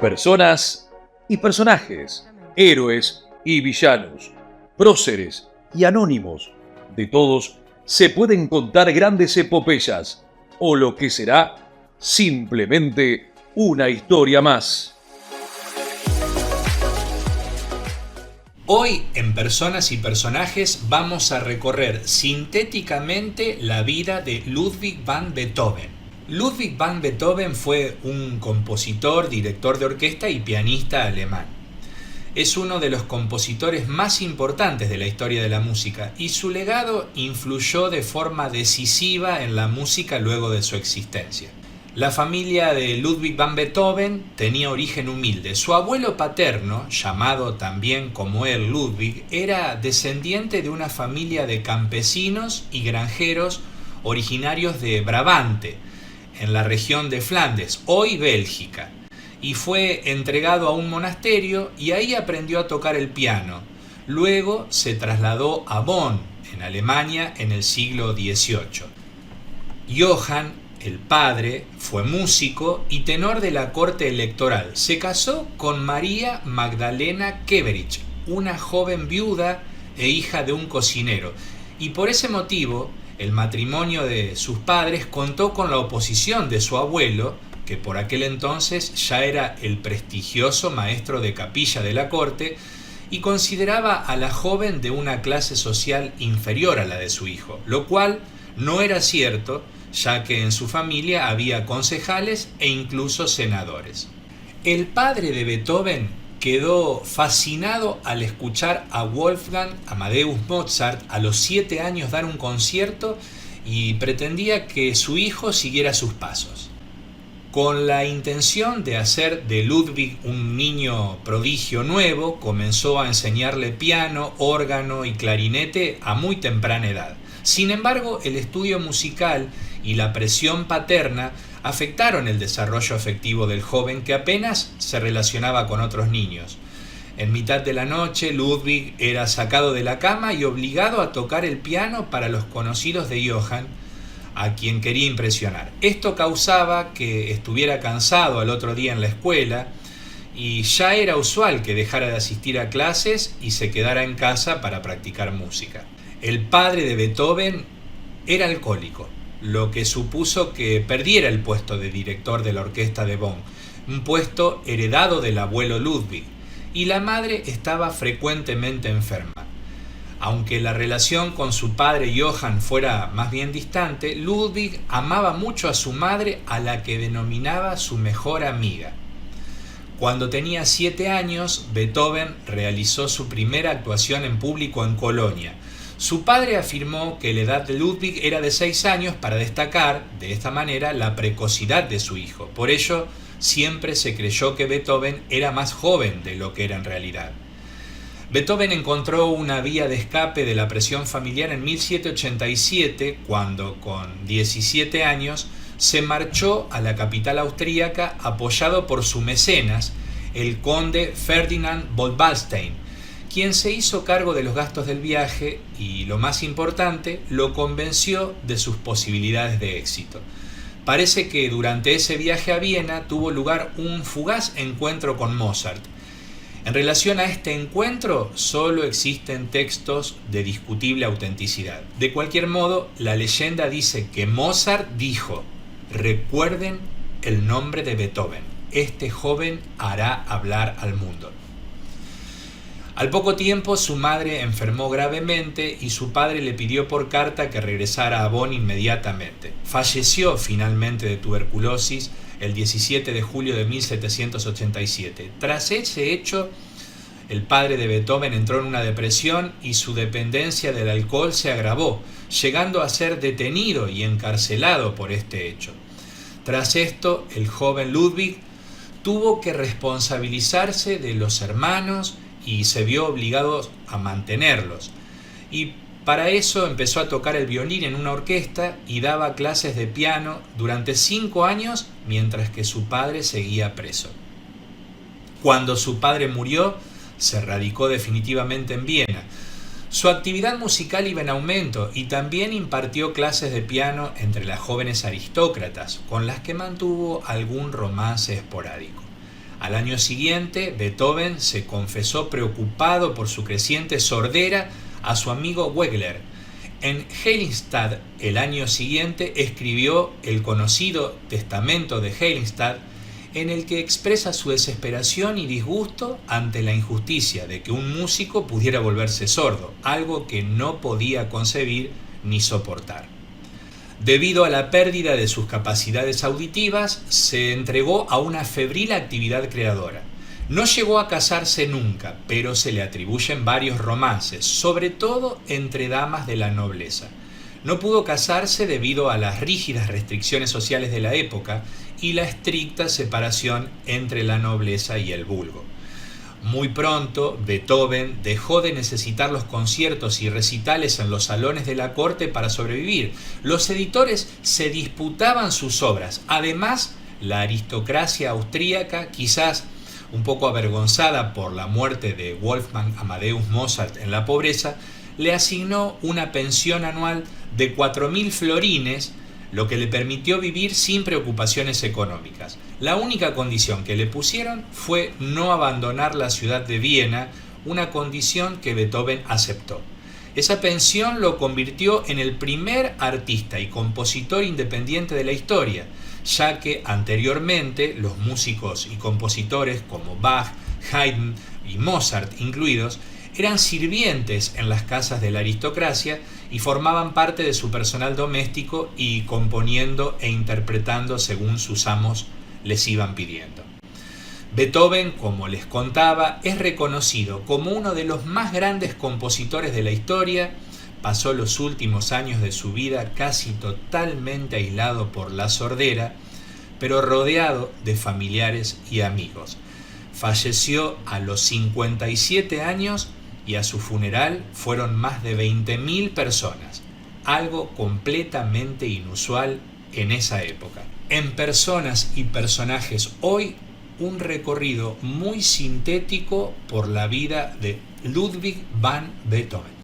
Personas y personajes, héroes y villanos, próceres y anónimos, de todos se pueden contar grandes epopeyas, o lo que será simplemente una historia más. Hoy en Personas y Personajes vamos a recorrer sintéticamente la vida de Ludwig van Beethoven. Ludwig van Beethoven fue un compositor, director de orquesta y pianista alemán. Es uno de los compositores más importantes de la historia de la música y su legado influyó de forma decisiva en la música luego de su existencia. La familia de Ludwig van Beethoven tenía origen humilde. Su abuelo paterno, llamado también como él Ludwig, era descendiente de una familia de campesinos y granjeros originarios de Brabante, en la región de Flandes, hoy Bélgica, y fue entregado a un monasterio y ahí aprendió a tocar el piano. Luego se trasladó a Bonn, en Alemania, en el siglo XVIII. Johann, el padre, fue músico y tenor de la corte electoral. Se casó con María Magdalena Keverich, una joven viuda e hija de un cocinero, y por ese motivo el matrimonio de sus padres contó con la oposición de su abuelo, que por aquel entonces ya era el prestigioso maestro de capilla de la corte y consideraba a la joven de una clase social inferior a la de su hijo, lo cual no era cierto, ya que en su familia había concejales e incluso senadores. El padre de Beethoven quedó fascinado al escuchar a Wolfgang Amadeus Mozart a los 7 años dar un concierto y pretendía que su hijo siguiera sus pasos. Con la intención de hacer de Ludwig un niño prodigio nuevo, comenzó a enseñarle piano, órgano y clarinete a muy temprana edad. Sin embargo, el estudio musical y la presión paterna afectaron el desarrollo afectivo del joven, que apenas se relacionaba con otros niños. En mitad de la noche, Ludwig era sacado de la cama y obligado a tocar el piano para los conocidos de Johann, a quien quería impresionar. Esto causaba que estuviera cansado al otro día en la escuela y ya era usual que dejara de asistir a clases y se quedara en casa para practicar música. El padre de Beethoven era alcohólico, lo que supuso que perdiera el puesto de director de la orquesta de Bonn, un puesto heredado del abuelo Ludwig, y la madre estaba frecuentemente enferma. Aunque la relación con su padre Johann fuera más bien distante, Ludwig amaba mucho a su madre, a la que denominaba su mejor amiga. Cuando tenía 7 años, Beethoven realizó su primera actuación en público en Colonia. Su padre afirmó que la edad de Ludwig era de 6 años para destacar, de esta manera, la precocidad de su hijo. Por ello, siempre se creyó que Beethoven era más joven de lo que era en realidad. Beethoven encontró una vía de escape de la presión familiar en 1787, cuando, con 17 años, se marchó a la capital austríaca apoyado por su mecenas, el conde Ferdinand von Waldstein, quien se hizo cargo de los gastos del viaje y, lo más importante, lo convenció de sus posibilidades de éxito. Parece que durante ese viaje a Viena tuvo lugar un fugaz encuentro con Mozart. En relación a este encuentro, solo existen textos de discutible autenticidad. De cualquier modo, la leyenda dice que Mozart dijo: «Recuerden el nombre de Beethoven, este joven hará hablar al mundo». Al poco tiempo su madre enfermó gravemente y su padre le pidió por carta que regresara a Bonn inmediatamente. Falleció finalmente de tuberculosis el 17 de julio de 1787. Tras ese hecho, el padre de Beethoven entró en una depresión y su dependencia del alcohol se agravó, llegando a ser detenido y encarcelado por este hecho. Tras esto, el joven Ludwig tuvo que responsabilizarse de los hermanos y se vio obligado a mantenerlos. Y para eso empezó a tocar el violín en una orquesta y daba clases de piano durante 5 años mientras que su padre seguía preso. Cuando su padre murió, se radicó definitivamente en Viena. Su actividad musical iba en aumento y también impartió clases de piano entre las jóvenes aristócratas, con las que mantuvo algún romance esporádico. Al año siguiente, Beethoven se confesó preocupado por su creciente sordera a su amigo Wegler. En Heiligenstadt, el año siguiente, escribió el conocido Testamento de Heiligenstadt, en el que expresa su desesperación y disgusto ante la injusticia de que un músico pudiera volverse sordo, algo que no podía concebir ni soportar. Debido a la pérdida de sus capacidades auditivas, se entregó a una febril actividad creadora. No llegó a casarse nunca, pero se le atribuyen varios romances, sobre todo entre damas de la nobleza. No pudo casarse debido a las rígidas restricciones sociales de la época y la estricta separación entre la nobleza y el vulgo. Muy pronto, Beethoven dejó de necesitar los conciertos y recitales en los salones de la corte para sobrevivir. Los editores se disputaban sus obras. Además, la aristocracia austríaca, quizás un poco avergonzada por la muerte de Wolfgang Amadeus Mozart en la pobreza, le asignó una pensión anual de 4.000 florines, lo que le permitió vivir sin preocupaciones económicas. La única condición que le pusieron fue no abandonar la ciudad de Viena, una condición que Beethoven aceptó. Esa pensión lo convirtió en el primer artista y compositor independiente de la historia, ya que anteriormente los músicos y compositores como Bach, Haydn y Mozart incluidos eran sirvientes en las casas de la aristocracia y formaban parte de su personal doméstico y componiendo e interpretando según sus amos les iban pidiendo. Beethoven, como les contaba, es reconocido como uno de los más grandes compositores de la historia. Pasó los últimos años de su vida casi totalmente aislado por la sordera, pero rodeado de familiares y amigos. Falleció a los 57 años y a su funeral fueron más de 20.000 personas, algo completamente inusual en esa época. En Personas y Personajes hoy, un recorrido muy sintético por la vida de Ludwig van Beethoven.